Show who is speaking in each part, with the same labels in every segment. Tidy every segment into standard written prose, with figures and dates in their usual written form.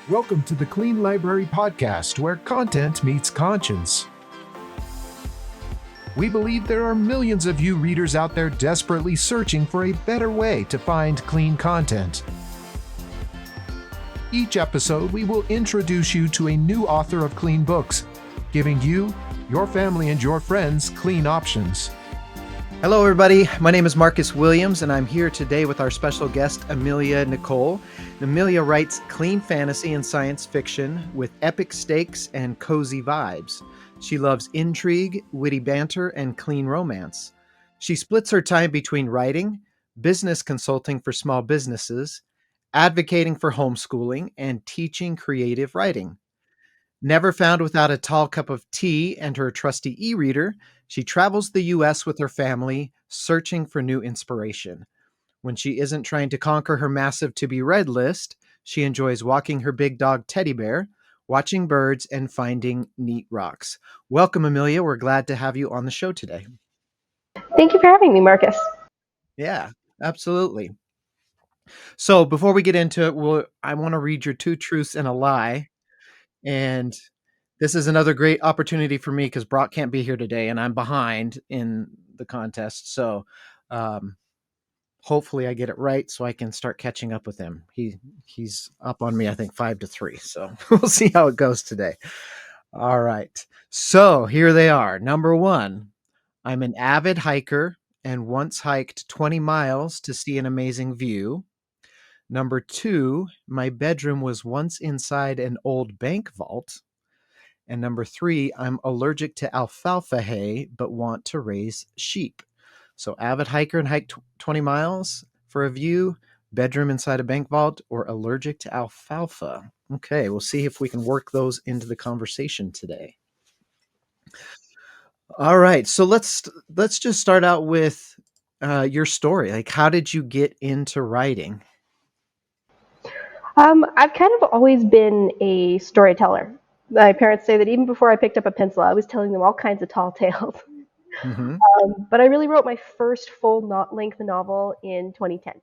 Speaker 1: Welcome to the Clean Library Podcast, where content meets conscience. We believe there are millions of you readers out there desperately searching for a better way to find clean content. Each episode, we will introduce you to a new author of clean books, giving you, your family, and your friends clean options.
Speaker 2: Hello, everybody. My name is Marcus Williams, and I'm here today with our special guest, Amelia Nichole. Amelia writes clean fantasy and science fiction with epic stakes and cozy vibes. She loves intrigue, witty banter, and clean romance. She splits her time between writing, business consulting for small businesses, advocating for homeschooling, and teaching creative writing. Never found without a tall cup of tea and her trusty e-reader, she travels the US with her family, searching for new inspiration. When she isn't trying to conquer her massive to-be-read list, she enjoys walking her big dog Teddy Bear, watching birds, and finding neat rocks. Welcome, Amelia. We're glad to have you on the show today.
Speaker 3: Thank you for having me, Marcus.
Speaker 2: Yeah, absolutely. So before we get into it, I want to read your two truths and a lie. And this is another great opportunity for me because Brock can't be here today and I'm behind in the contest. So hopefully I get it right so I can start catching up with him. He's up on me, I think 5-3. So we'll see how it goes today. All right. So here they are. Number one, I'm an avid hiker and once hiked 20 miles to see an amazing view. Number two, my bedroom was once inside an old bank vault. And number three, I'm allergic to alfalfa hay, but want to raise sheep. So avid hiker and hike 20 miles for a view, bedroom inside a bank vault, or allergic to alfalfa. Okay, we'll see if we can work those into the conversation today. All right, so let's just start out with your story. Like, how did you get into writing?
Speaker 3: I've kind of always been a storyteller. My parents say that even before I picked up a pencil, I was telling them all kinds of tall tales.
Speaker 2: Mm-hmm.
Speaker 3: But I really wrote my first full-length novel in 2010.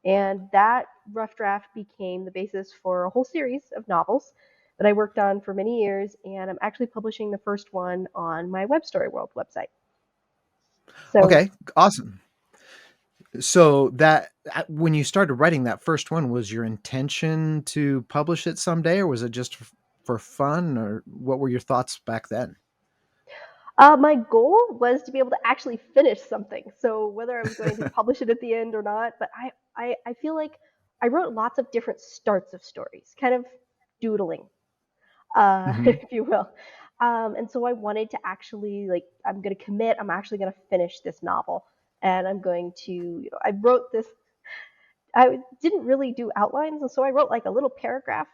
Speaker 3: And that rough draft became the basis for a whole series of novels that I worked on for many years. And I'm actually publishing the first one on my Web Story World website. So,
Speaker 2: Okay, awesome. So that when you started writing that first one, was your intention to publish it someday, or was it just for fun, or what were your thoughts back then?
Speaker 3: my goal was to be able to actually finish something. So whether I was going to publish it at the end or not, but I feel like I wrote lots of different starts of stories, kind of doodling,
Speaker 2: Mm-hmm.
Speaker 3: if you will. And so I wanted to actually, like, I'm going to commit, I'm actually going to finish this novel. And I'm going to, I wrote this, I didn't really do outlines. And so I wrote like a little paragraph,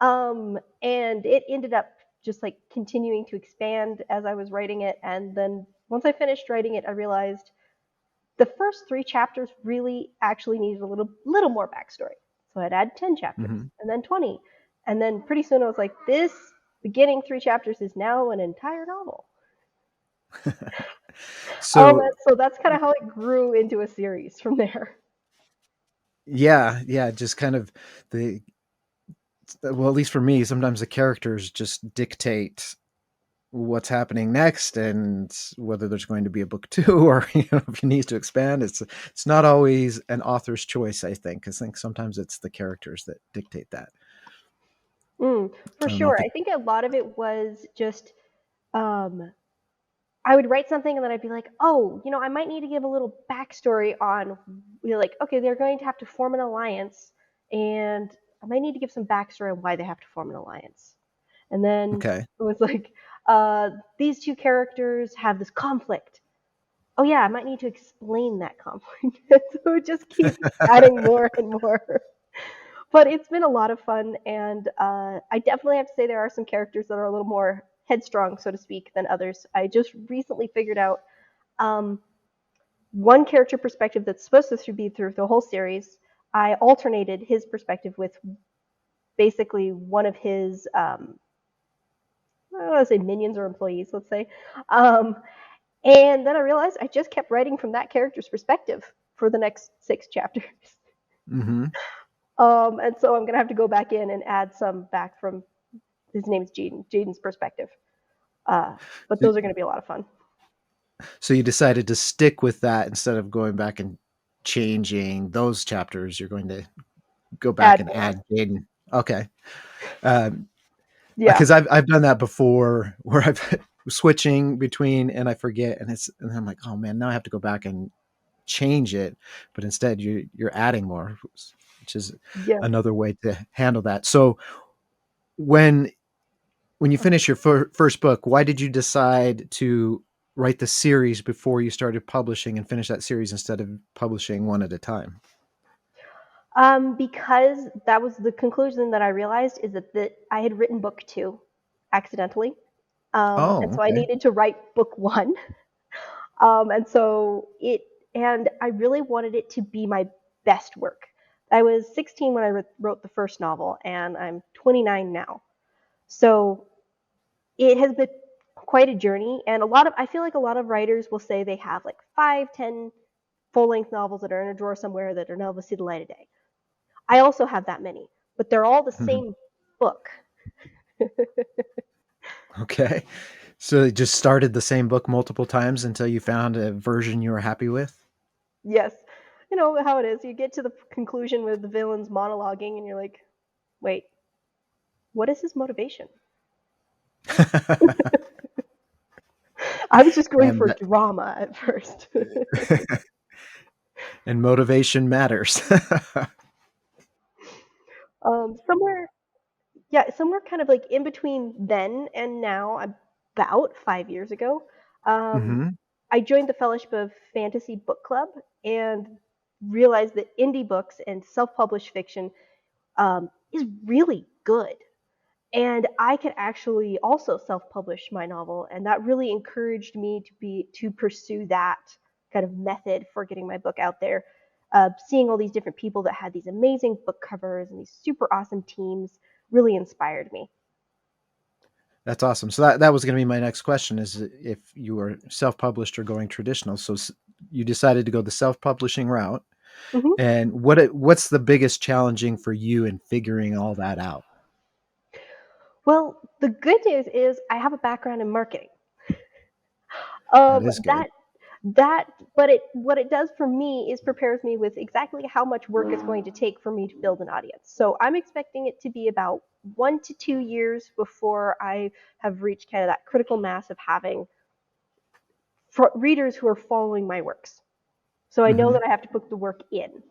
Speaker 3: and it ended up just like continuing to expand as I was writing it. And then once I finished writing it, I realized the first 3 chapters really actually needed a little more backstory. So I'd add 10 chapters
Speaker 2: Mm-hmm.
Speaker 3: and then 20. And then pretty soon I was like, this beginning 3 chapters is now an entire novel.
Speaker 2: So
Speaker 3: So that's kind of how it grew into a series from there.
Speaker 2: yeah, just kind of the well, at least for me, sometimes the characters just dictate what's happening next and whether there's going to be a book two or if it needs to expand. It's not always an author's choice, I think. I think sometimes it's the characters that dictate that.
Speaker 3: For
Speaker 2: I don't know
Speaker 3: sure.
Speaker 2: if
Speaker 3: I think a lot of it was just um, I would write something and then I'd be like, oh, I might need to give a little backstory on, like, okay, they're going to have to form an alliance, and I might need to give some backstory on why they have to form an alliance. And then
Speaker 2: okay.
Speaker 3: it was like, these two characters have this conflict. Oh yeah, I might need to explain that conflict. So it just keeps adding more and more. But it's been a lot of fun, and I definitely have to say there are some characters that are a little more headstrong, so to speak, than others. I just recently figured out um, one character perspective that's supposed to be through the whole series. I alternated his perspective with basically one of his, I don't want to say minions or employees, let's say. Um, and then I realized I just kept writing from that character's perspective for the next 6 chapters.
Speaker 2: Mm-hmm.
Speaker 3: And so I'm gonna have to go back in and add some back from his name's Jaden's perspective. Uh, but
Speaker 2: So,
Speaker 3: those are gonna be a lot of fun.
Speaker 2: so you decided to stick with that instead of going back and changing those chapters. You're going to go back
Speaker 3: Add
Speaker 2: and
Speaker 3: more.
Speaker 2: add Jaden. Okay. Um,
Speaker 3: Yeah.
Speaker 2: because I've done that before where I've switching between and I forget and I'm like, oh man, now I have to go back and change it, but instead you're adding more, which is
Speaker 3: Yeah.
Speaker 2: another way to handle that. So when when you finish your first book, why did you decide to write the series before you started publishing and finish that series instead of publishing one at a time?
Speaker 3: Because that was the conclusion that I realized is that I had written book two accidentally. And
Speaker 2: Oh,
Speaker 3: so I
Speaker 2: okay.
Speaker 3: needed to write book one. And so and I really wanted it to be my best work. I was 16 when I wrote the first novel, and I'm 29 now. So it has been quite a journey. And I feel like a lot of writers will say they have like 5, 10 full length novels that are in a drawer somewhere that are never see the light of day. I also have that many, but they're all the
Speaker 2: Mhm.
Speaker 3: same book.
Speaker 2: Okay. So you just started the same book multiple times until you found a version you were happy with?
Speaker 3: Yes. You know how it is. You get to the conclusion with the villains monologuing, and you're like, wait, what is his motivation? I was just going
Speaker 2: and
Speaker 3: for drama at first.
Speaker 2: and motivation matters.
Speaker 3: Somewhere, yeah, somewhere kind of like in between then and now, about 5 years ago, um,
Speaker 2: Hmm.
Speaker 3: I joined the Fellowship of Fantasy Book Club and realized that indie books and self-published fiction is really good. And I could actually also self-publish my novel, and that really encouraged me to pursue that kind of method for getting my book out there. Seeing all these different people that had these amazing book covers and these super awesome teams really inspired me.
Speaker 2: That's awesome. So that was going to be my next question: is if you were self-published or going traditional. So you decided to go the self-publishing route,
Speaker 3: Hmm.
Speaker 2: and what's the biggest challenging for you in figuring all that out?
Speaker 3: Well, the good news is I have a background in marketing.
Speaker 2: That is good.
Speaker 3: That that but it what it does for me is prepares me with exactly how much work it's going to take for me to build an audience. So I'm expecting it to be about 1 to 2 years before I have reached kind of that critical mass of having readers who are following my works. So I know
Speaker 2: Hmm.
Speaker 3: that I have to put the work in.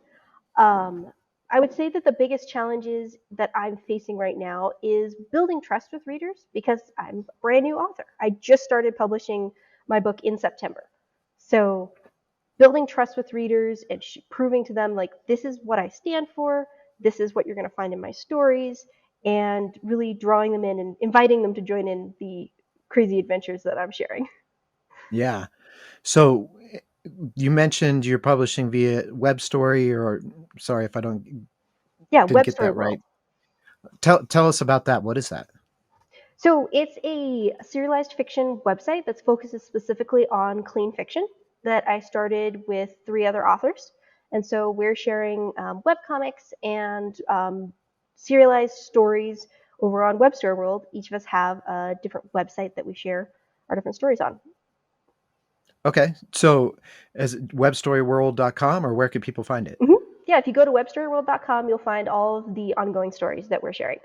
Speaker 3: Um, I would say that the biggest challenges that I'm facing right now is building trust with readers because I'm a brand new author. I just started publishing my book in September. So building trust with readers and proving to them like this is what I stand for, this is what you're going to find in my stories, and really drawing them in and inviting them to join in the crazy adventures that I'm sharing.
Speaker 2: Yeah. So you mentioned you're publishing via web story, or sorry if I don't
Speaker 3: Yeah,
Speaker 2: didn't
Speaker 3: Web
Speaker 2: get
Speaker 3: Story
Speaker 2: that
Speaker 3: World.
Speaker 2: right. Tell us about that. What is that?
Speaker 3: So it's a serialized fiction website that focuses specifically on clean fiction that I started with 3 other authors. And so we're sharing webcomics and serialized stories over on Webster World. Each of us have a different website that we share our different stories on.
Speaker 2: Okay. So is it webstoryworld.com or where can people find it?
Speaker 3: Hmm. Yeah, if you go to webstoryworld.com, you'll find all of the ongoing stories that we're sharing.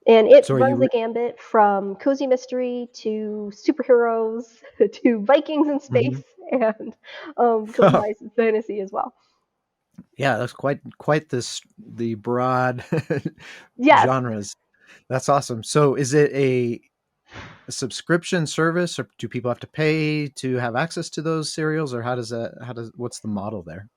Speaker 3: And it
Speaker 2: So are
Speaker 3: runs
Speaker 2: you
Speaker 3: the gambit from cozy mystery to superheroes to Vikings in
Speaker 2: Mhm.
Speaker 3: space and some nice fantasy as well.
Speaker 2: Yeah, that's quite the broad
Speaker 3: Yes,
Speaker 2: genres. That's awesome. So is it a subscription service or do people have to pay to have access to those serials or how does what's the model there?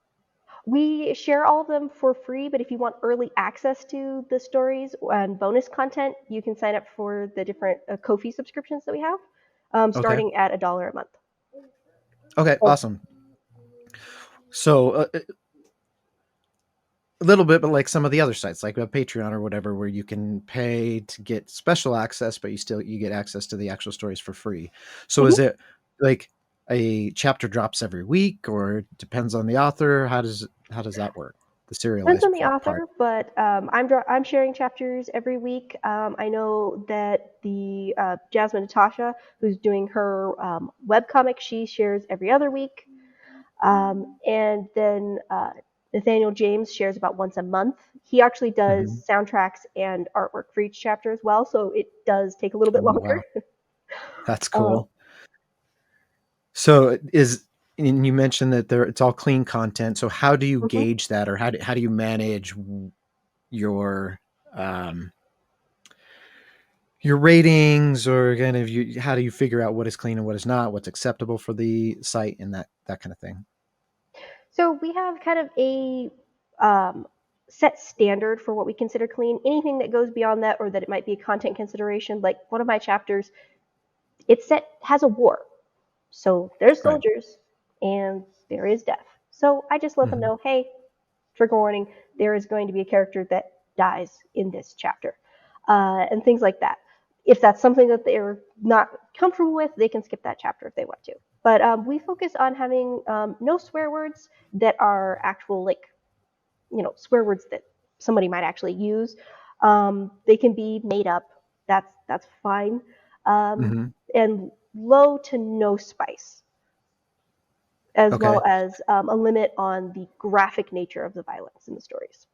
Speaker 3: we share all of them for free, but if you want early access to the stories and bonus content, you can sign up for the different Ko-fi subscriptions that we have,
Speaker 2: Okay.
Speaker 3: starting at $1 a month.
Speaker 2: Okay,
Speaker 3: Oh,
Speaker 2: awesome. So a little bit, but like some of the other sites, like a Patreon or whatever, where you can pay to get special access, but you get access to the actual stories for free. So is
Speaker 3: mhm.
Speaker 2: it like a chapter drops every week, or it depends on the author? How does that work? the
Speaker 3: Depends
Speaker 2: serialized
Speaker 3: on the
Speaker 2: part?
Speaker 3: author, but I'm sharing chapters every week. I know that the Jasmine Natasha, who's doing her webcomic, she shares every other week. And then Nathaniel James shares about once a month. He actually does
Speaker 2: Hmm.
Speaker 3: soundtracks and artwork for each chapter as well, so it does take a little
Speaker 2: Oh,
Speaker 3: bit longer.
Speaker 2: wow. That's
Speaker 3: Um,
Speaker 2: cool. So is and you mentioned that it's all clean content. So how do you
Speaker 3: mhm.
Speaker 2: gauge that, or how do you manage your um, your ratings, or kind of how do you figure out what is clean and what is not, what's acceptable for the site, and that kind of thing?
Speaker 3: So we have kind of a um, set standard for what we consider clean. Anything that goes beyond that, or that it might be a content consideration, like one of my chapters, it's set has a war. So there's
Speaker 2: Right.
Speaker 3: soldiers and there is death. So I just let them
Speaker 2: Hmm.
Speaker 3: know, hey, trigger warning, there is going to be a character that dies in this chapter, and things like that. If that's something that they're not comfortable with, they can skip that chapter if they want to. But we focus on having no swear words that are actual, like, swear words that somebody might actually use. They can be made up. That's fine. Um,
Speaker 2: Hmm.
Speaker 3: and low to no spice, as well
Speaker 2: Okay.
Speaker 3: as a limit on the graphic nature of the violence in the stories.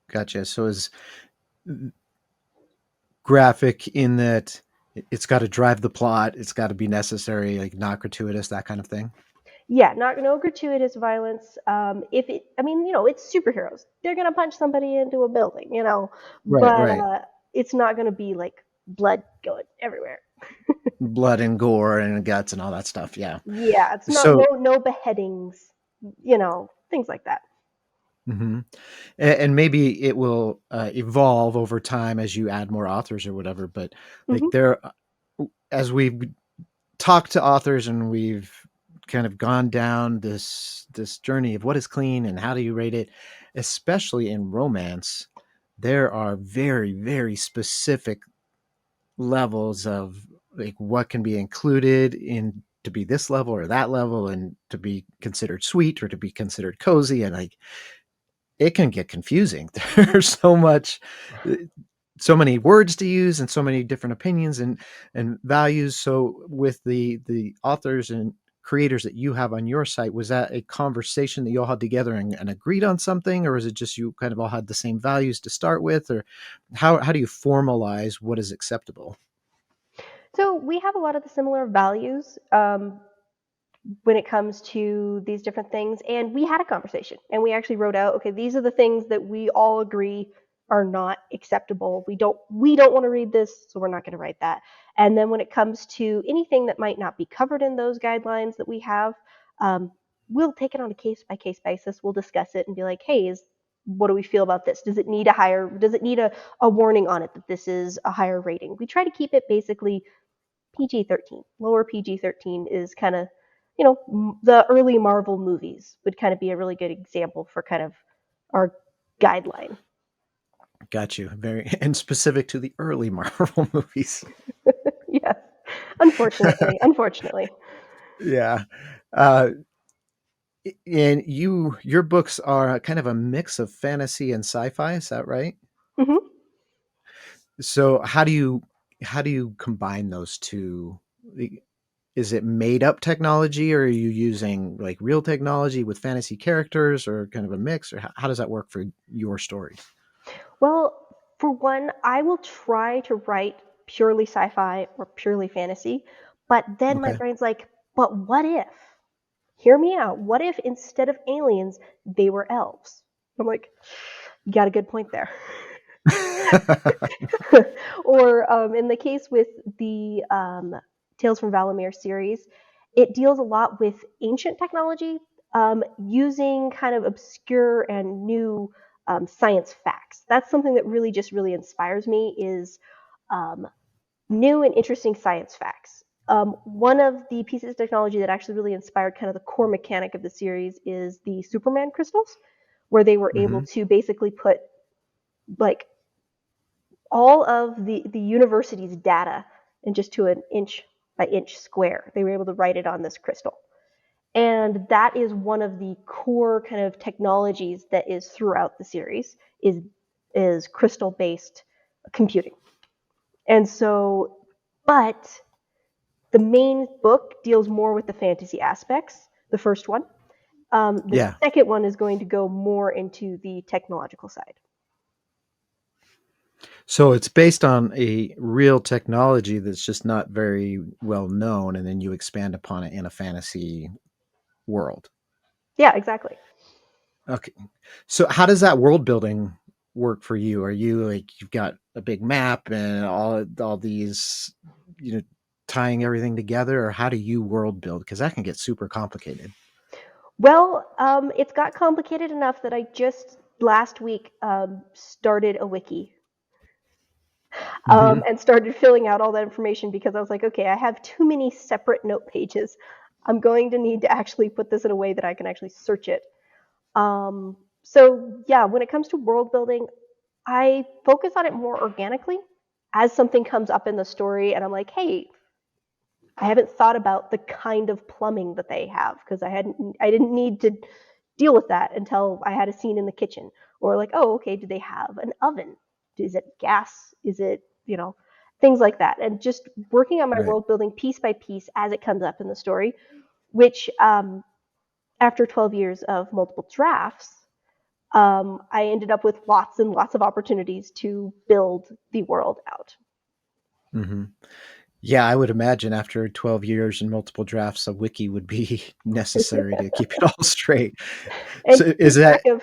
Speaker 2: Gotcha. So is graphic in that it's got to drive the plot, it's got to be necessary, like not gratuitous, that kind of thing?
Speaker 3: Yeah, not no gratuitous violence. If it, I mean, it's superheroes. They're gonna punch somebody into a building,
Speaker 2: Right,
Speaker 3: but
Speaker 2: right.
Speaker 3: it's not gonna be like blood going everywhere.
Speaker 2: Blood and gore and guts and all that stuff. Yeah.
Speaker 3: Yeah, it's not
Speaker 2: So,
Speaker 3: no beheadings, things like that.
Speaker 2: mhm. And maybe it will evolve over time as you add more authors or whatever. But like
Speaker 3: Hmm.
Speaker 2: as we've talked to authors and we've kind of gone down this journey of what is clean and how do you rate it, especially in romance, there are very, very specific levels of like what can be included in to be this level or that level and to be considered sweet or to be considered cozy, and like it can get confusing. There's uh, so many words to use and so many different opinions and values. So with the authors and creators that you have on your site, was that a conversation that you all had together and agreed on something, or is it just you kind of all had the same values to start with, or how do you formalize what is acceptable?
Speaker 3: So we have a lot of the similar values. When it comes to these different things. And we had a conversation and we actually wrote out, okay, these are the things that we all agree are not acceptable. We don't want to read this, so we're not going to write that. And then when it comes to anything that might not be covered in those guidelines that we have, um, we'll take it on a case by case basis. We'll discuss it and be like, hey, what do we feel about this? Does it need a warning on it that this is a higher rating? We try to keep it basically PG-13. Lower PG-13 is kind of, the early Marvel movies would kind of be a really good example for kind of our guideline.
Speaker 2: Got you. Very and specific to the early Marvel movies.
Speaker 3: Yes, unfortunately.
Speaker 2: Yeah. And your books are kind of a mix of fantasy and sci-fi, is that right?
Speaker 3: Hmm.
Speaker 2: So how do you combine those two? Is it made up technology, or are you using like real technology with fantasy characters, or kind of a mix, or how does that work for your stories?
Speaker 3: Well, for one, I will try to write purely sci-fi or purely fantasy, but then my
Speaker 2: Okay.
Speaker 3: brain's like, but what if? Hear me out. What if instead of aliens, they were elves? I'm like, you got a good point there. Or in the case with the Tales from Valamir series, it deals a lot with ancient technology, using kind of obscure and new science facts. That's something that really just really inspires me is um, new and interesting science facts. One of the pieces of technology that actually really inspired kind of the core mechanic of the series is the Superman crystals, where they were able
Speaker 2: Hmm.
Speaker 3: to basically put like all of the university's data in just to an inch by inch square. They were able to write it on this crystal. And that is one of the core kind of technologies that is throughout the series is crystal based computing. And so, but the main book deals more with the fantasy aspects, the first one. The
Speaker 2: Yeah.
Speaker 3: second one is going to go more into the technological side.
Speaker 2: So it's based on a real technology that's just not very well known, and then you expand upon it in a fantasy world.
Speaker 3: Yeah, exactly.
Speaker 2: Okay. So how does that world building work for you? Are you like you've got a big map and all these, you know, tying everything together, or how do you world build? Because that can get super complicated.
Speaker 3: Well, it's got complicated enough that I just last week started a wiki
Speaker 2: Hmm.
Speaker 3: and started filling out all that information because I was like, okay, I have too many separate note pages. I'm going to need to actually put this in a way that I can actually search it. So yeah, when it comes to world building, I focus on it more organically as something comes up in the story, and I'm like, hey, I haven't thought about the kind of plumbing that they have because I didn't need to deal with that until I had a scene in the kitchen, or like, oh, okay, do they have an oven? Is it gas? Is it, things like that, and just working on my
Speaker 2: Right.
Speaker 3: world building piece by piece as it comes up in the story, which after 12 years of multiple drafts, I ended up with lots and lots of opportunities to build the world out.
Speaker 2: Hmm. Yeah, I would imagine after 12 years and multiple drafts, a wiki would be necessary to keep it all straight.
Speaker 3: And
Speaker 2: So is
Speaker 3: keep track
Speaker 2: that
Speaker 3: of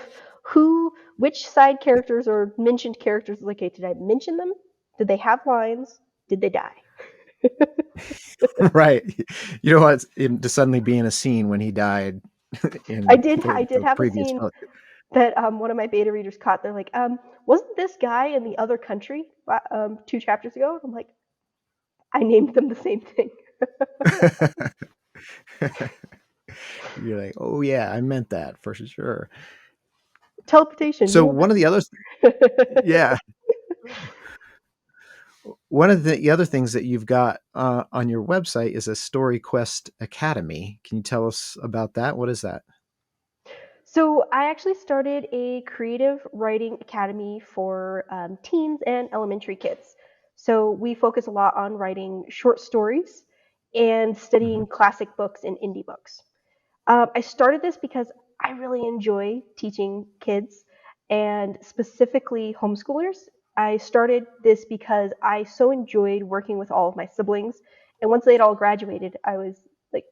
Speaker 3: which side characters or mentioned characters. Like, okay, did I mention them? Did they have lines? Did they die?
Speaker 2: right? You know what? To suddenly be in a scene when he died
Speaker 3: I
Speaker 2: in
Speaker 3: did. I did
Speaker 2: the
Speaker 3: have a
Speaker 2: previous
Speaker 3: scene
Speaker 2: book.
Speaker 3: that one of my beta readers caught. They're like, wasn't this guy in the other country 2 chapters ago? I'm like, I named them the same thing.
Speaker 2: You're like, oh yeah, I meant that for sure.
Speaker 3: Teleportation.
Speaker 2: So
Speaker 3: You
Speaker 2: one of the others,
Speaker 3: know.
Speaker 2: yeah, one of the other things that you've got on your website is a Story Quest Academy. Can you tell us about that? What is that?
Speaker 3: So I actually started a creative writing academy for teens and elementary kids. So we focus a lot on writing short stories and
Speaker 2: Hmm.
Speaker 3: studying classic books and indie books. I started this because I really enjoy teaching kids and specifically homeschoolers. I started this because I so enjoyed working with all of my siblings. And once they'd all graduated, I was like,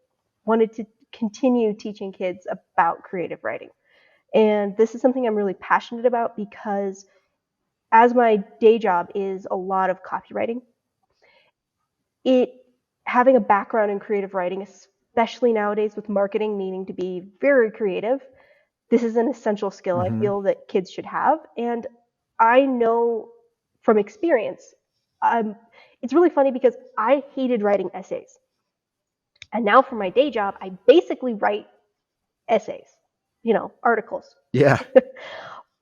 Speaker 3: wanted to continue teaching kids about creative writing. And this is something I'm really passionate about because as my day job is a lot of copywriting, it having a background in creative writing, especially nowadays with marketing needing to be very creative, this is an essential skill I
Speaker 2: Hmm.
Speaker 3: feel that kids should have. And I know from experience, um, it's really funny because I hated writing essays. And now for my day job, I basically write essays, articles.
Speaker 2: Yeah.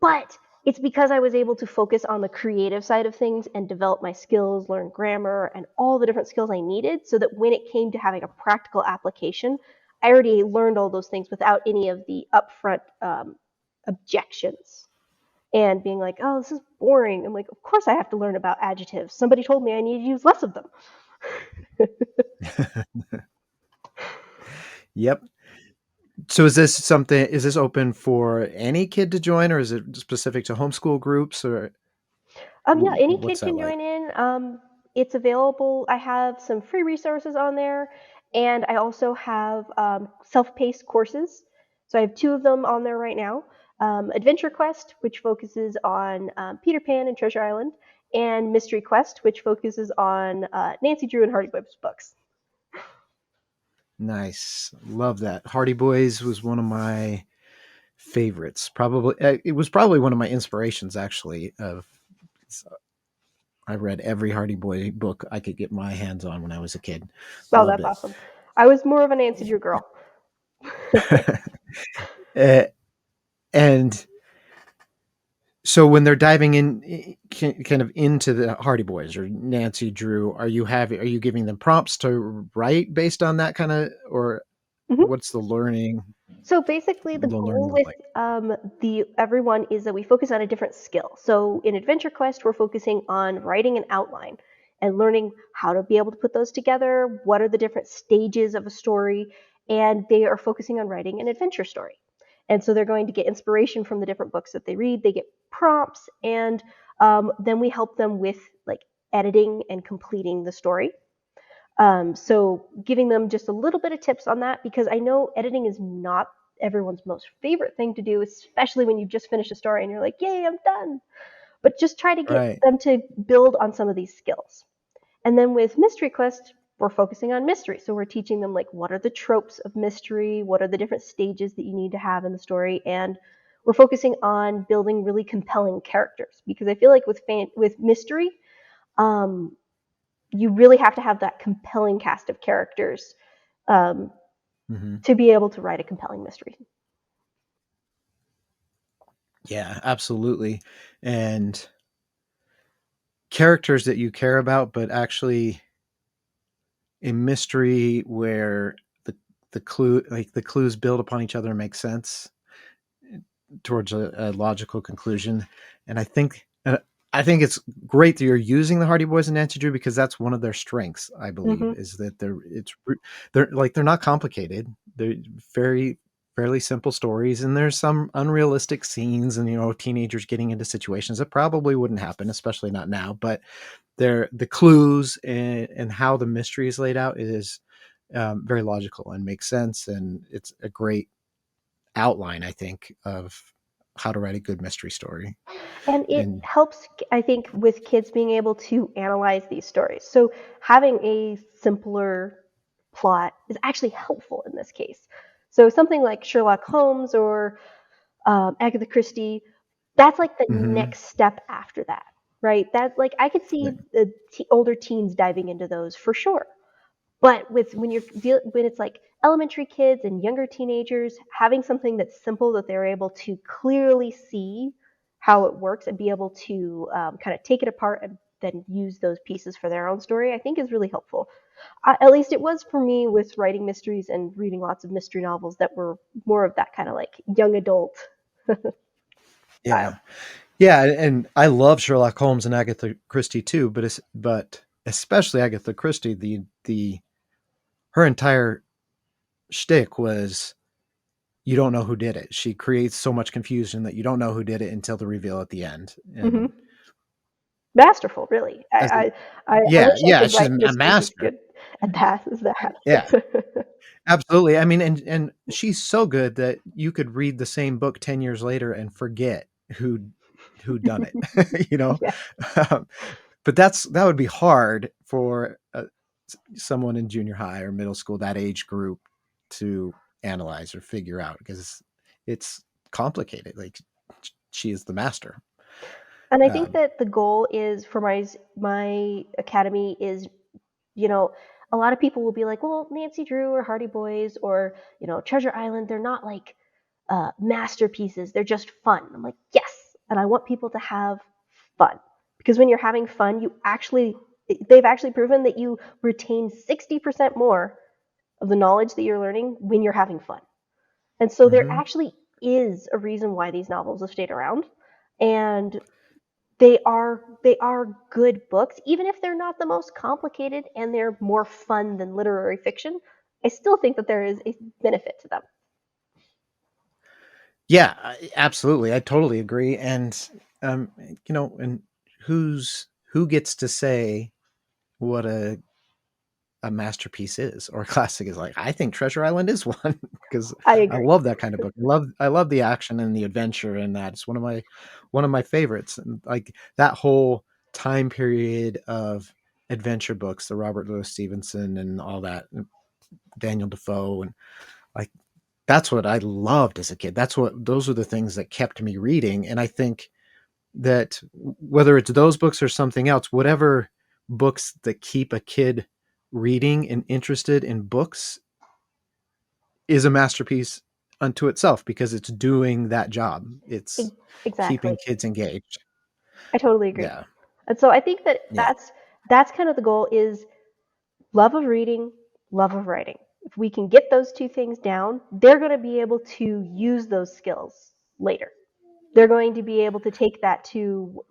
Speaker 3: But it's because I was able to focus on the creative side of things and develop my skills, learn grammar, and all the different skills I needed so that when it came to having a practical application, I already learned all those things without any of the upfront objections and being like, oh, this is boring. I'm like, of course I have to learn about adjectives. Somebody told me I need to use less of them.
Speaker 2: Yep. So is this open for any kid to join, or is it specific to homeschool groups, or
Speaker 3: Yeah, any
Speaker 2: what's
Speaker 3: kid
Speaker 2: that
Speaker 3: can
Speaker 2: like?
Speaker 3: join in. It's available. I have some free resources on there, and I also have self-paced courses. So I have two of them on there right now. Adventure Quest, which focuses on Peter Pan and Treasure Island, and Mystery Quest, which focuses on Nancy Drew and Hardy Boys books.
Speaker 2: Nice. Love that. Hardy Boys was one of my favorites. Probably it was probably one of my inspirations actually of I read every Hardy Boy book I could get my hands on when I was a kid.
Speaker 3: Oh,
Speaker 2: Loved
Speaker 3: that's
Speaker 2: it.
Speaker 3: awesome. I was more of a Nancy Drew girl.
Speaker 2: Uh, and so when they're diving in kind of into the Hardy Boys or Nancy Drew, are you giving them prompts to write based on that kind of or
Speaker 3: Mhm.
Speaker 2: What's the
Speaker 3: So basically, the goal
Speaker 2: learning
Speaker 3: with
Speaker 2: like?
Speaker 3: the everyone is that we focus on a different skill. So in Adventure Quest, we're focusing on writing an outline and learning how to be able to put those together. What are the different stages of a story? And they are focusing on writing an adventure story. And so they're going to get inspiration from the different books that they read. They get prompts, and then we help them with like editing and completing the story. So giving them just a little bit of tips on that, because I know editing is not everyone's most favorite thing to do, especially when you just finished a story and you're like, yay, I'm done. But just try to get
Speaker 2: Right.
Speaker 3: them to build on some of these skills. And then with Mystery Quest, we're focusing on mystery. So we're teaching them like what are the tropes of mystery, what are the different stages that you need to have in the story, and we're focusing on building really compelling characters, because I feel like with mystery, um, you really have to have that compelling cast of characters um,
Speaker 2: Hmm.
Speaker 3: to be able to write a compelling mystery.
Speaker 2: Yeah, absolutely. And characters that you care about, but actually a mystery where the clues build upon each other and make sense towards a logical conclusion. And I think it's great that you're using the Hardy Boys and Nancy Drew, because that's one of their strengths. I believe
Speaker 3: Mm-hmm.
Speaker 2: is that they're not complicated. They're very fairly simple stories, and there's some unrealistic scenes, and teenagers getting into situations that probably wouldn't happen, especially not now. But the clues and how the mystery is laid out is very logical and makes sense, and it's a great outline, I think, of how to write a good mystery story.
Speaker 3: And it
Speaker 2: And
Speaker 3: helps, I think, with kids being able to analyze these stories. So having a simpler plot is actually helpful in this case. So something like Sherlock Holmes or Agatha Christie, that's like the
Speaker 2: mhm,
Speaker 3: next step after that, right? That like I could see
Speaker 2: right.
Speaker 3: the older teens diving into those for sure. But with when it's like elementary kids and younger teenagers, having something that's simple that they're able to clearly see how it works and be able to kind of take it apart and then use those pieces for their own story, I think is really helpful. At least it was for me with writing mysteries and reading lots of mystery novels that were more of that kind of like young adult style.
Speaker 2: Yeah. Yeah, and I love Sherlock Holmes and Agatha Christie too, but especially Agatha Christie, the her entire shtick was you don't know who did it. She creates so much confusion that you don't know who did it until the reveal at the end.
Speaker 3: Hmm.
Speaker 2: And
Speaker 3: Masterful, really.
Speaker 2: as a,
Speaker 3: I
Speaker 2: yeah,
Speaker 3: wish I
Speaker 2: yeah,
Speaker 3: could
Speaker 2: she's
Speaker 3: write
Speaker 2: a
Speaker 3: mysteries as
Speaker 2: master.
Speaker 3: good at that as
Speaker 2: Yeah,
Speaker 3: that.
Speaker 2: absolutely. I mean, and she's so good that you could read the same book 10 years later and forget who done it, you know?
Speaker 3: Yeah.
Speaker 2: Um, but that would be hard for someone in junior high or middle school, that age group, to analyze or figure out, because it's complicated. Like she is the master.
Speaker 3: And I think
Speaker 2: Um,
Speaker 3: that the goal is for my academy is, you know, a lot of people will be like, well, Nancy Drew or Hardy Boys or, Treasure Island, they're not like masterpieces. They're just fun. I'm like, yes. And I want people to have fun, because when you're having fun, they've actually proven that you retain 60% more of the knowledge that you're learning when you're having fun. And so there
Speaker 2: mhm.
Speaker 3: actually is a reason why these novels have stayed around. And they are good books, even if they're not the most complicated and they're more fun than literary fiction. I still think that there is a benefit to them.
Speaker 2: Yeah, absolutely. I totally agree. And and who gets to say what a masterpiece is or a classic is? Like, I think Treasure Island is one because
Speaker 3: I
Speaker 2: I
Speaker 3: agree.
Speaker 2: love that kind of book. I love the action and the adventure, and that's one of my favorites. And like that whole time period of adventure books, the Robert Louis Stevenson and all that, and Daniel Defoe, and like that's what I loved as a kid. Those are the things that kept me reading. And I think that whether it's those books or something else, whatever books that keep a kid reading and interested in books is a masterpiece unto itself, because it's doing that job. It's
Speaker 3: Exactly.
Speaker 2: keeping kids engaged.
Speaker 3: I totally agree.
Speaker 2: Yeah.
Speaker 3: And so I think that
Speaker 2: Yeah.
Speaker 3: that's kind of the goal is love of reading, love of writing. If we can get those two things down, they're going to be able to use those skills later. They're going to be able to take that to,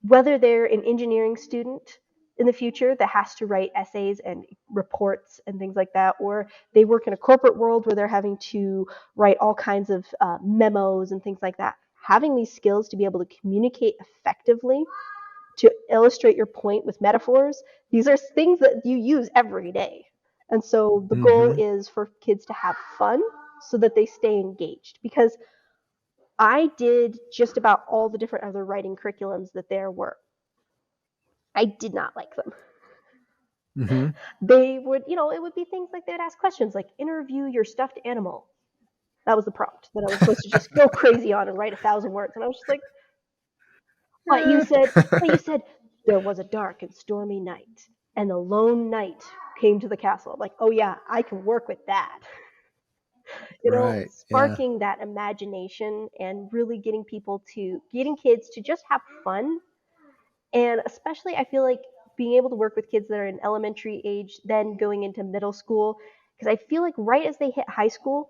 Speaker 3: whether they're an engineering student in the future that has to write essays and reports and things like that, or they work in a corporate world where they're having to write all kinds of memos and things like that. Having these skills to be able to communicate effectively, to illustrate your point with metaphors, these are things that you use every day. And so the goal
Speaker 2: Hmm.
Speaker 3: is for kids to have fun so that they stay engaged. Because I did just about all the different other writing curriculums that there were. I did not like them.
Speaker 2: Hmm.
Speaker 3: They would, it would be things like they'd ask questions like interview your stuffed animal. That was the prompt that I was supposed to just go crazy on and write 1,000 words. And I was just like, but you said, but you said there was a dark and stormy night, and the lone knight came to the castle. I'm like, oh yeah, I can work with that.
Speaker 2: Right. Yeah.
Speaker 3: Sparking that imagination and really getting kids to just have fun. And especially, I feel like being able to work with kids that are in elementary age, then going into middle school, because I feel like right as they hit high school,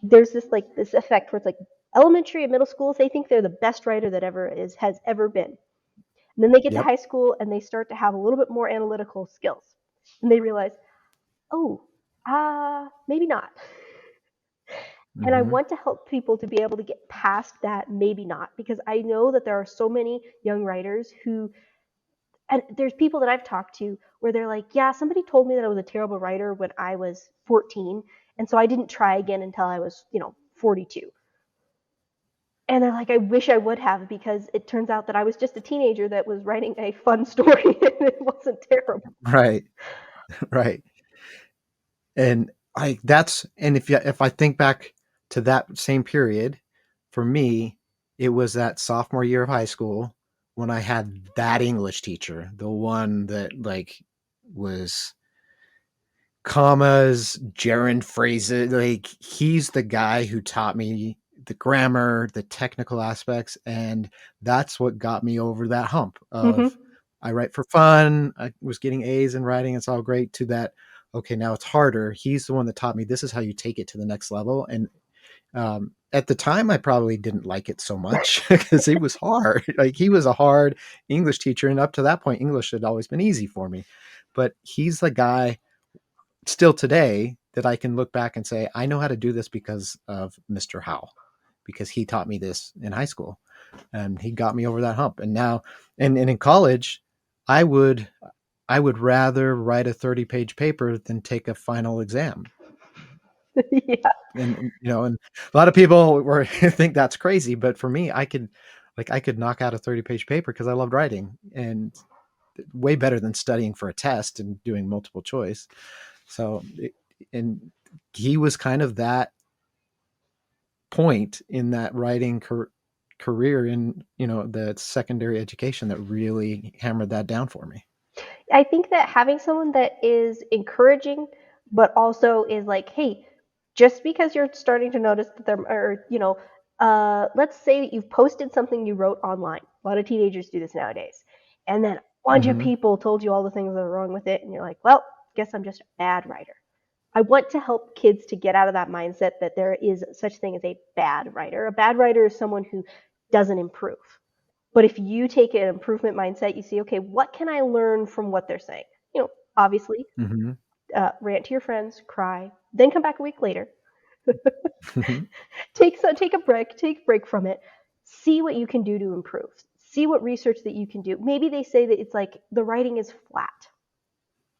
Speaker 3: there's this effect where it's like elementary and middle schools, they think they're the best writer that ever has ever been. And then they get to
Speaker 2: Yep.
Speaker 3: high school and they start to have a little bit more analytical skills. And they realize, oh, maybe not. And I
Speaker 2: Hmm.
Speaker 3: want to help people to be able to get past that maybe not, because I know that there are so many young writers who, and there's people that I've talked to where they're like, yeah, somebody told me that I was a terrible writer when I was 14. And so I didn't try again until I was, 42. And they're like, I wish I would have, because it turns out that I was just a teenager that was writing a fun story and it wasn't terrible.
Speaker 2: Right. Right. And if I think back to that same period, for me, it was that sophomore year of high school when I had that English teacher, the one that like was commas, gerund phrases. Like he's the guy who taught me the grammar, the technical aspects, and that's what got me over that hump of
Speaker 3: Mm-hmm.
Speaker 2: I write for fun. I was getting A's in writing. It's all great to that. Okay, now it's harder. He's the one that taught me this is how you take it to the next level. And at the time, I probably didn't like it so much because it was hard. Like he was a hard English teacher, and up to that point, English had always been easy for me. But he's the guy still today that I can look back and say, I know how to do this because of Mr. Howe, because he taught me this in high school and he got me over that hump. And now, and in college, I would, I would rather write a 30-page paper than take a final exam.
Speaker 3: Yeah.
Speaker 2: And a lot of people were think that's crazy, but for me, I could knock out a 30-page paper because I loved writing and way better than studying for a test and doing multiple choice. So, and he was kind of that point in that writing career in the secondary education that really hammered that down for me.
Speaker 3: I think that having someone that is encouraging, but also is like, hey, just because you're starting to notice that there are, let's say that you've posted something you wrote online. A lot of teenagers do this nowadays. And then a bunch of
Speaker 2: Hmm.
Speaker 3: people told you all the things that are wrong with it. And you're like, well, guess I'm just a bad writer. I want to help kids to get out of that mindset that there is such thing as a bad writer. A bad writer is someone who doesn't improve. But if you take an improvement mindset, you see, okay, what can I learn from what they're saying? Obviously,
Speaker 2: Hmm.
Speaker 3: rant to your friends, cry, then come back a week later,
Speaker 2: Hmm.
Speaker 3: take a break from it, see what you can do to improve, see what research that you can do. Maybe they say that it's like the writing is flat.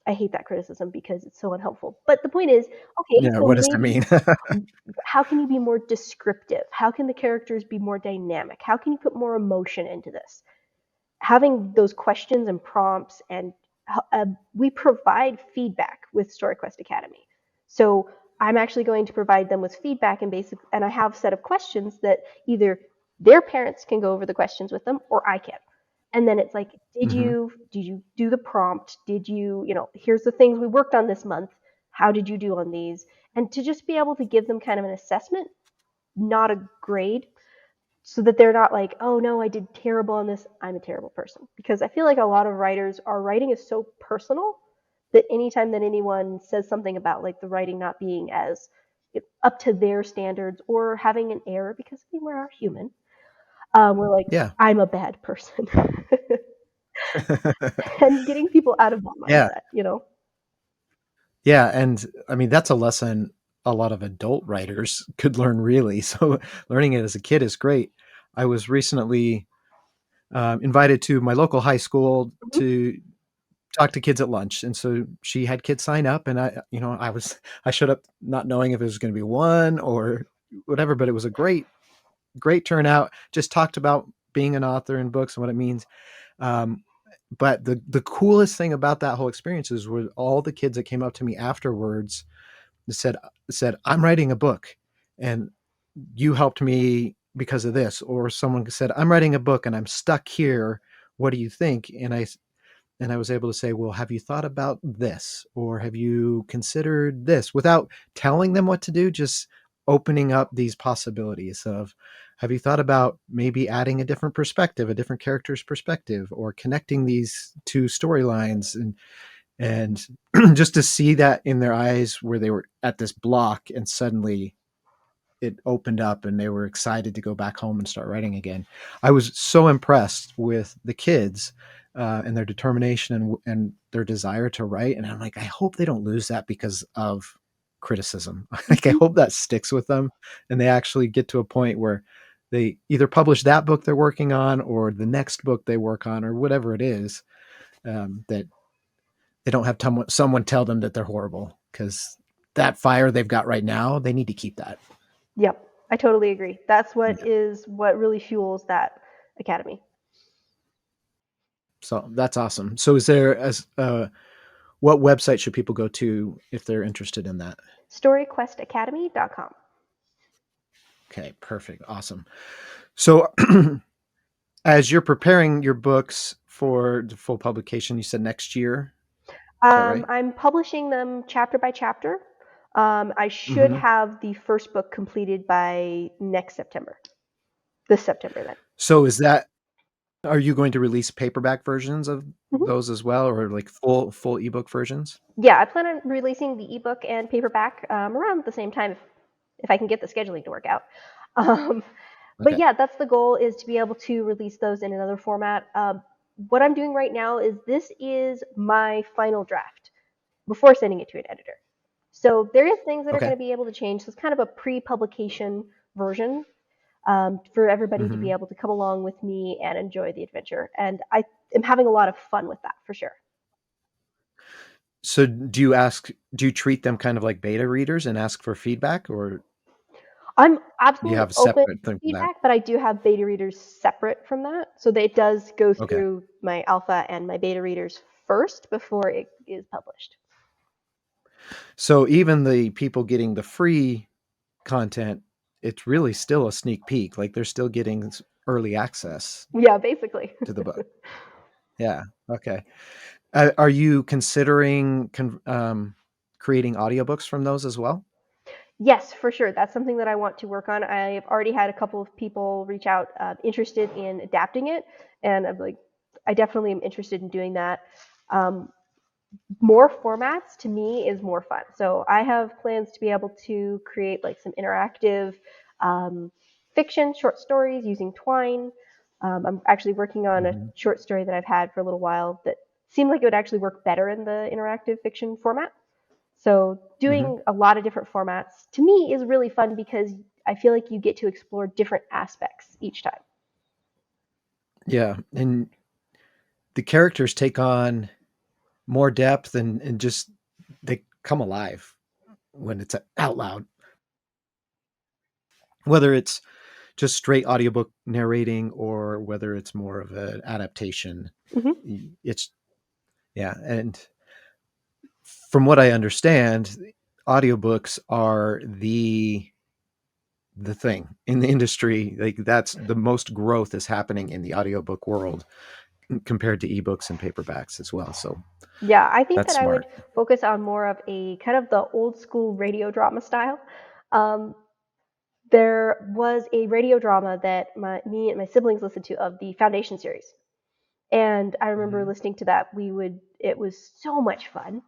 Speaker 3: I hate that criticism because it's so unhelpful. But the point is, okay,
Speaker 2: Yeah,
Speaker 3: so
Speaker 2: what does that
Speaker 3: maybe
Speaker 2: mean?
Speaker 3: how can you be more descriptive? How can the characters be more dynamic? How can you put more emotion into this? Having those questions and prompts, and we provide feedback with StoryQuest Academy. So I'm actually going to provide them with feedback, and I have a set of questions that either their parents can go over the questions with them or I can. And then it's like, did
Speaker 2: Hmm.
Speaker 3: you did you do the prompt? Did you, here's the things we worked on this month. How did you do on these? And to just be able to give them kind of an assessment, not a grade, so that they're not like, oh no, I did terrible on this, I'm a terrible person. Because I feel like a lot of writers, our writing is so personal that anytime that anyone says something about like the writing not being as up to their standards or having an error, because I mean, we are human, we're like,
Speaker 2: Yeah.
Speaker 3: I'm a bad person. And getting people out of that
Speaker 2: Yeah.
Speaker 3: mindset, you know?
Speaker 2: Yeah, and I mean that's a lesson a lot of adult writers could learn really. So learning it as a kid is great. I was recently invited to my local high school
Speaker 3: Mhm.
Speaker 2: to talk to kids at lunch, and so she had kids sign up, and I showed up not knowing if it was going to be one or whatever, but it was a great turnout. Just talked about being an author and books and what it means. Um, but the coolest thing about that whole experience is were all the kids that came up to me afterwards said said I'm writing a book, and you helped me because of this, or someone said I'm writing a book and I'm stuck here. What do you think? And I was able to say, well, have you thought about this, or have you considered this, without telling them what to do, just opening up these possibilities of, have you thought about maybe adding a different perspective, a different character's perspective, or connecting these two storylines, and just to see that in their eyes where they were at this block and suddenly it opened up and they were excited to go back home and start writing again. I was so impressed with the kids and their determination and their desire to write. And I'm like, I hope they don't lose that because of criticism. Like, I
Speaker 3: Mhm.
Speaker 2: hope that sticks with them and they actually get to a point where they either publish that book they're working on or the next book they work on or whatever it is, that they don't have someone tell them that they're horrible, because that fire they've got right now, they need to keep that.
Speaker 3: Yep, I totally agree. That's
Speaker 2: Yeah.
Speaker 3: what really fuels that academy.
Speaker 2: So that's awesome. So is there as what website should people go to if they're interested in that?
Speaker 3: StoryQuestAcademy.com.
Speaker 2: Okay, perfect. Awesome. So as you're preparing your books for the full publication, you said next year. Is that right?
Speaker 3: I'm publishing them chapter by chapter. I should
Speaker 2: Hmm.
Speaker 3: have the first book completed by next September. This September, then.
Speaker 2: So are you going to release paperback versions of
Speaker 3: Mhm.
Speaker 2: those as well, or like full ebook versions?
Speaker 3: Yeah, I plan on releasing the ebook and paperback around the same time if I can get the scheduling to work out. Um, but
Speaker 2: Okay.
Speaker 3: yeah, that's the goal, is to be able to release those in another format. What I'm doing right now is this is my final draft before sending it to an editor. So there is things that are
Speaker 2: Okay.
Speaker 3: going to be able to change. So it's kind of a pre-publication version, for everybody to be
Speaker 2: Hmm.
Speaker 3: able to come along with me and enjoy the adventure. And I am having a lot of fun with that for sure.
Speaker 2: So do you treat them kind of like beta readers and ask for feedback, or
Speaker 3: I'm
Speaker 2: do you
Speaker 3: absolutely
Speaker 2: have a
Speaker 3: open
Speaker 2: separate
Speaker 3: to
Speaker 2: thing from that?
Speaker 3: feedback, but I do have beta readers separate from that. So that it does go
Speaker 2: Okay.
Speaker 3: through my alpha and my beta readers first before it is published.
Speaker 2: So even the people getting the free content, it's really still a sneak peek. Like, they're still getting early access
Speaker 3: Yeah, basically.
Speaker 2: to the book. Yeah. Okay. Are you considering creating audiobooks from those as well?
Speaker 3: Yes, for sure. That's something that I want to work on. I've already had a couple of people reach out interested in adapting it, and I'm like, I definitely am interested in doing that. Um, More formats to me is more fun. So I have plans to be able to create like some interactive um, fiction, short stories using Twine. I'm actually working on a
Speaker 2: Hmm.
Speaker 3: short story that I've had for a little while that seemed like it would actually work better in the interactive fiction format. So
Speaker 2: Hmm.
Speaker 3: doing a lot of different formats to me is really fun because I feel like you get to explore different aspects each time.
Speaker 2: Yeah. And the characters take on more depth and just they come alive when it's out loud. Whether it's just straight audiobook narrating or whether it's more of an adaptation.
Speaker 3: Hmm.
Speaker 2: It's yeah, and from what I understand, audiobooks are the thing in the industry. Like, that's the most growth is happening in the audiobook world compared to ebooks and paperbacks as well. So
Speaker 3: Yeah, I think
Speaker 2: that's
Speaker 3: that I would
Speaker 2: smart.
Speaker 3: focus on more of a kind of the old school radio drama style. Um, there was a radio drama that me and my siblings listened to of the Foundation series, and I remember
Speaker 2: Hmm.
Speaker 3: listening to that. It was so much fun.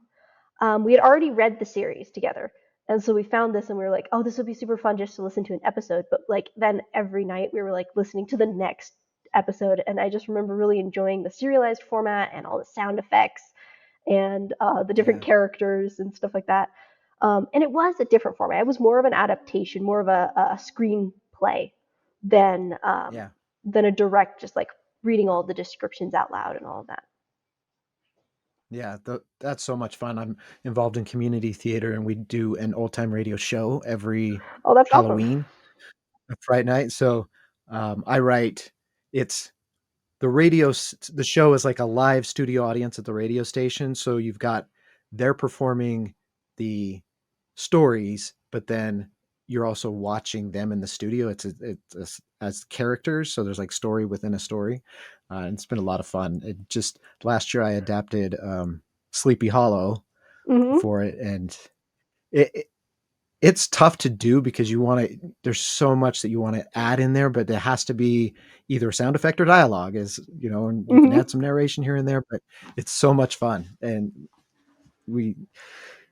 Speaker 3: We had already read the series together. And so we found this and we were like, oh, this would be super fun just to listen to an episode. But like then every night we were like listening to the next episode. And I just remember really enjoying the serialized format and all the sound effects and the different
Speaker 2: Yeah.
Speaker 3: characters and stuff like that. And it was a different format. It was more of an adaptation, more of a screenplay than
Speaker 2: Yeah.
Speaker 3: than a direct, just like reading all the descriptions out loud and all of that.
Speaker 2: Yeah, that's so much fun. I'm involved in community theater, and we do an old time radio show every
Speaker 3: Oh, that's awesome.
Speaker 2: Halloween, Friday night. So I write. It's the show is like a live studio audience at the radio station. So you've got they're performing the stories, but then you're also watching them in the studio. As characters, so there's like story within a story, and it's been a lot of fun. It just last year I adapted Sleepy Hollow
Speaker 3: Hmm.
Speaker 2: for it, and it it's tough to do because you want to. There's so much that you want to add in there, but it has to be either sound effect or dialogue, as you know, and you can
Speaker 3: Hmm.
Speaker 2: add some narration here and there. But it's so much fun, and we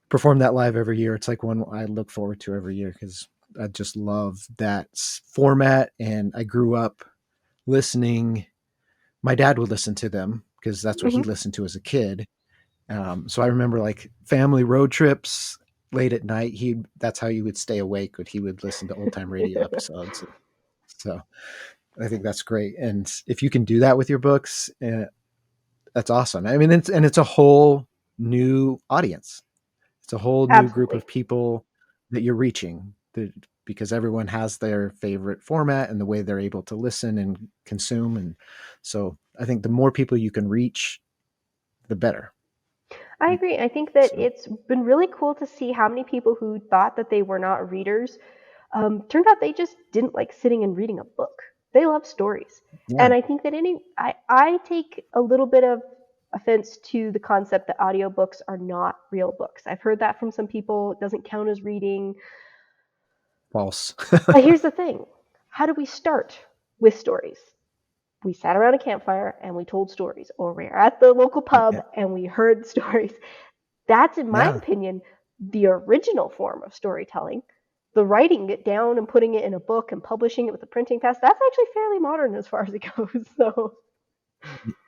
Speaker 2: perform that live every year. It's like one I look forward to every year because I just love that format. And I grew up listening. My dad would listen to them because that's what he
Speaker 3: Hmm.
Speaker 2: listened to as a kid. So I remember like family road trips late at night. He That's how he would stay awake. But he would listen to old time radio episodes. So I think that's great. And if you can do that with your books, that's awesome. I mean, it's a whole new audience. It's a whole new group
Speaker 3: Absolutely.
Speaker 2: of people that you're reaching because everyone has their favorite format and the way they're able to listen and consume. And so I think the more people you can reach, the better.
Speaker 3: I agree. I think that
Speaker 2: So,
Speaker 3: it's been really cool to see how many people who thought that they were not readers turned out they just didn't like sitting and reading a book. They love stories.
Speaker 2: yeah,
Speaker 3: And I think that I take a little bit of offense to the concept that audiobooks are not real books. I've heard that from some people. It doesn't count as reading.
Speaker 2: false.
Speaker 3: But here's the thing. How do we start with stories? We sat around a campfire and we told stories, or we were at the local pub
Speaker 2: Yeah.
Speaker 3: and we heard stories. That's, in my
Speaker 2: Yeah.
Speaker 3: opinion, the original form of storytelling. The writing it down and putting it in a book and publishing it with a printing press, that's actually fairly modern as far as it goes. So,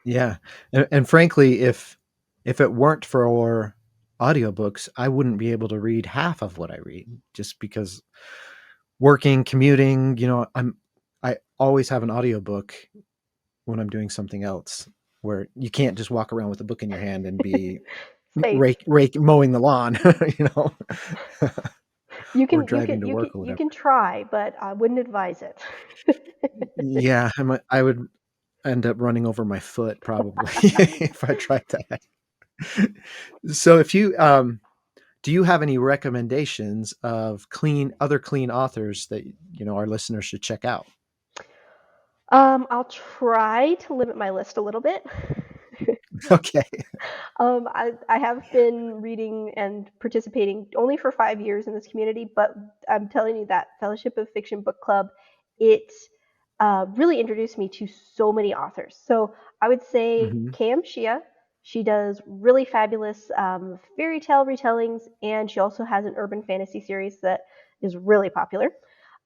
Speaker 2: Yeah. And frankly, if it weren't for audiobooks, I wouldn't be able to read half of what I read just because working, commuting, I always have an audiobook when I'm doing something else where you can't just walk around with a book in your hand and be
Speaker 3: safe.
Speaker 2: mowing the lawn, you know,
Speaker 3: You
Speaker 2: or
Speaker 3: can you
Speaker 2: driving
Speaker 3: can
Speaker 2: to
Speaker 3: you can
Speaker 2: work or
Speaker 3: you
Speaker 2: whatever.
Speaker 3: can try, but I wouldn't advise it.
Speaker 2: Yeah, I would end up running over my foot probably if I tried that. So if you do you have any recommendations of other clean authors that our listeners should check out?
Speaker 3: I'll try to limit my list a little bit.
Speaker 2: Okay.
Speaker 3: I have been reading and participating only for 5 years in this community, but I'm telling you that Fellowship of Fiction Book Club, it really introduced me to so many authors. So I would say
Speaker 2: Hmm.
Speaker 3: Cam Shia, she does really fabulous fairy tale retellings, and she also has an urban fantasy series that is really popular.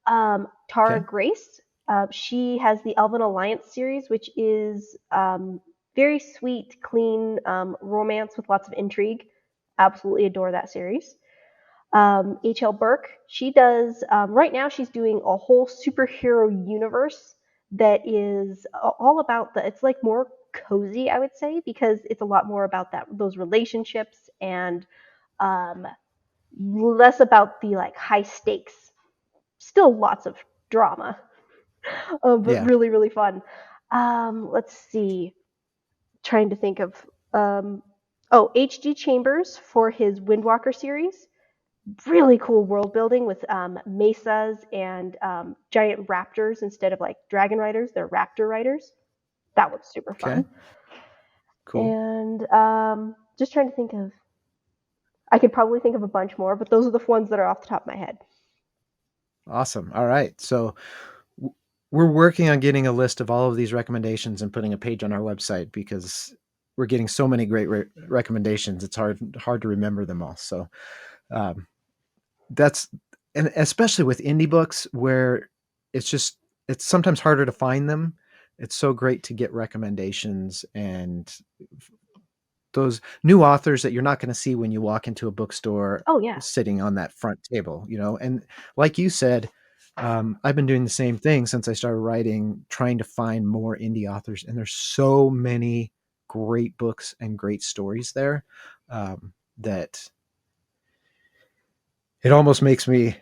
Speaker 3: Tara
Speaker 2: Okay.
Speaker 3: Grace, she has the Elven Alliance series, which is very sweet, clean romance with lots of intrigue. Absolutely adore that series. H.L. Burke, she does, right now, she's doing a whole superhero universe that is all about it's like more cozy, I would say, because it's a lot more about those relationships and um, less about the like high stakes. Still lots of drama, but
Speaker 2: Yeah.
Speaker 3: really, really fun. Let's see. Trying to think of. Um, H.G. Chambers for his Windwalker series. Really cool world building with mesas and giant raptors instead of like dragon riders. They're raptor riders. That was super
Speaker 2: Okay.
Speaker 3: fun.
Speaker 2: Cool.
Speaker 3: And just trying to think of. I could probably think of a bunch more, but those are the ones that are off the top of my head.
Speaker 2: Awesome. All right. So w- we're working on getting a list of all of these recommendations and putting a page on our website because we're getting so many great recommendations. It's hard to remember them all. So um, that's and especially with indie books where it's just it's sometimes harder to find them. It's so great to get recommendations and those new authors that you're not going to see when you walk into a bookstore
Speaker 3: Oh yeah.
Speaker 2: sitting on that front table, you know. And like you said, I've been doing the same thing since I started writing, trying to find more indie authors, and there's so many great books and great stories there that it almost makes me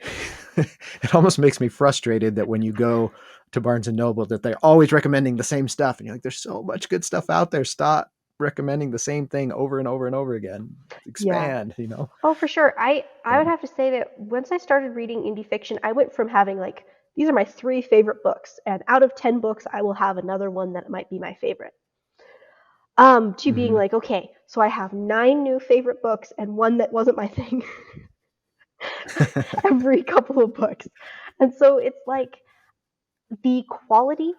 Speaker 2: it almost makes me frustrated that when you go to Barnes and Noble that they're always recommending the same stuff and you're like, there's so much good stuff out there. Stop recommending the same thing over and over and over again.
Speaker 3: Yeah.
Speaker 2: Expand, you know.
Speaker 3: Oh, for sure. I
Speaker 2: So,
Speaker 3: would have to say that once I started reading indie fiction, I went from having like these are my three favorite books, and out of 10 books, I will have another one that might be my favorite. To being
Speaker 2: mhm.
Speaker 3: like, okay, so I have nine new favorite books and one that wasn't my thing every couple of books. And so it's like the quality.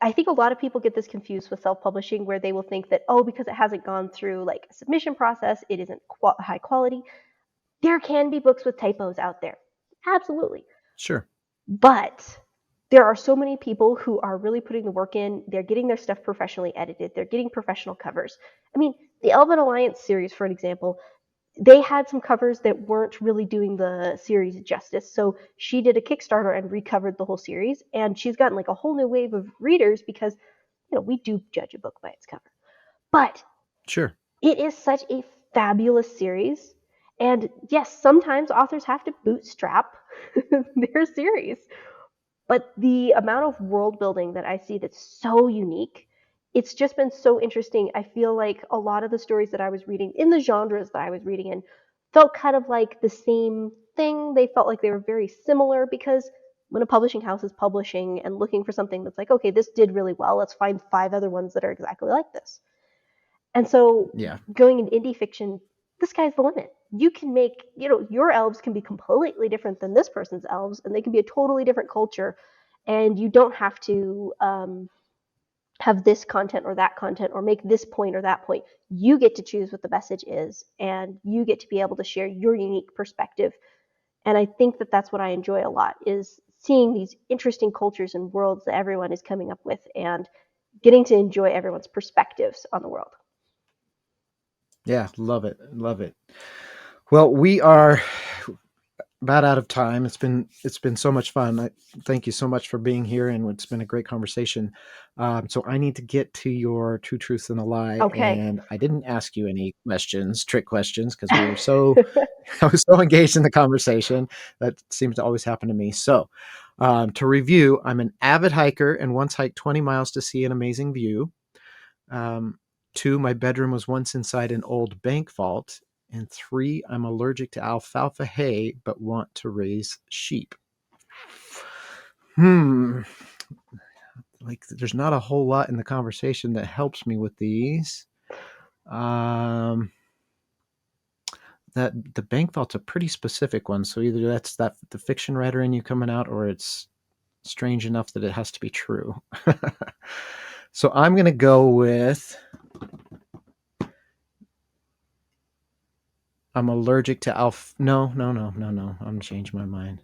Speaker 3: I think a lot of people get this confused with self-publishing where they will think that, oh, because it hasn't gone through like a submission process, it isn't high quality. There can be books with typos out there. Absolutely.
Speaker 2: Sure.
Speaker 3: But there are so many people who are really putting the work in. They're getting their stuff professionally edited. They're getting professional covers. I mean, the Elven Alliance series, for an example, they had some covers that weren't really doing the series justice. So she did a Kickstarter and recovered the whole series, and she's gotten like a whole new wave of readers because we do judge a book by its cover. But
Speaker 2: Sure.
Speaker 3: it is such a fabulous series. And yes, sometimes authors have to bootstrap their series. But the amount of world building that I see that's so unique, it's just been so interesting. I feel like a lot of the stories that I was reading in the genres that I was reading in felt kind of like the same thing. They felt like they were very similar because when a publishing house is publishing and looking for something that's like, okay, this did really well, let's find five other ones that are exactly like this. And so
Speaker 2: Yeah.
Speaker 3: going into indie fiction, the sky's the limit. You can make, your elves can be completely different than this person's elves, and they can be a totally different culture. And you don't have to have this content or that content or make this point or that point. You get to choose what the message is, and you get to be able to share your unique perspective. And I think that that's what I enjoy a lot is seeing these interesting cultures and worlds that everyone is coming up with and getting to enjoy everyone's perspectives on the world.
Speaker 2: Yeah. Love it. Love it. Well, we are about out of time. It's been so much fun. Thank you so much for being here, and it's been a great conversation. So I need to get to your two truths and a lie,
Speaker 3: Okay.
Speaker 2: and I didn't ask you any questions, trick questions, because we were so I was so engaged in the conversation. That seems to always happen to me. So to review, I'm an avid hiker and once hiked 20 miles to see an amazing view. Um, two, my bedroom was once inside an old bank vault. And three, I'm allergic to alfalfa hay but want to raise sheep. Hmm. Like, there's not a whole lot in the conversation that helps me with these. Um, that the bank vault's a pretty specific one. So either that's that the fiction writer in you coming out, or it's strange enough that it has to be true. So I'm gonna go with I'm allergic to No, no, no, no, no. I'm gonna change my mind.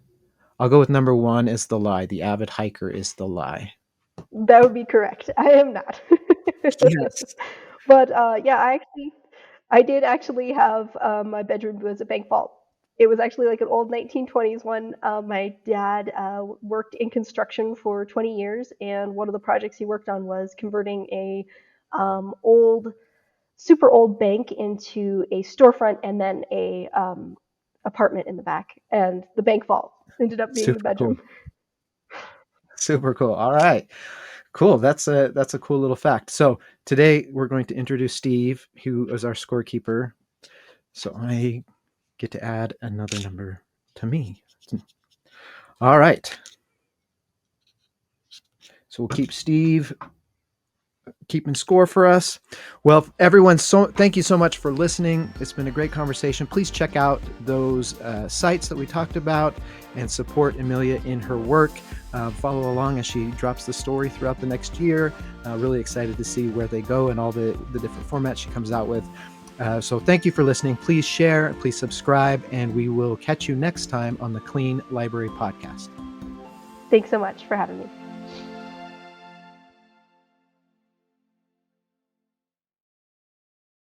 Speaker 2: I'll go with number one is the lie. The avid hiker is the lie.
Speaker 3: That would be correct. I am not.
Speaker 2: Yes.
Speaker 3: But yeah, I did actually have my bedroom was a bank vault. It was actually like an old 1920s one. My dad worked in construction for 20 years, and one of the projects he worked on was converting a old, super old bank into a storefront and then a apartment in the back. And the bank vault ended up being the
Speaker 2: Super
Speaker 3: bedroom.
Speaker 2: cool. Super cool. All right. Cool. That's a cool little fact. So today we're going to introduce Steve, who is our scorekeeper. So I get to add another number to me. All right. So we'll keep Steve keeping score for us. Well, everyone, thank you so much for listening. It's been a great conversation. Please check out those sites that we talked about and support Amelia in her work. Follow along as she drops the story throughout the next year. Really excited to see where they go and all the different formats she comes out with. So thank you for listening. Please share, please subscribe, and we will catch you next time on the Clean Library Podcast.
Speaker 3: Thanks so much for having me.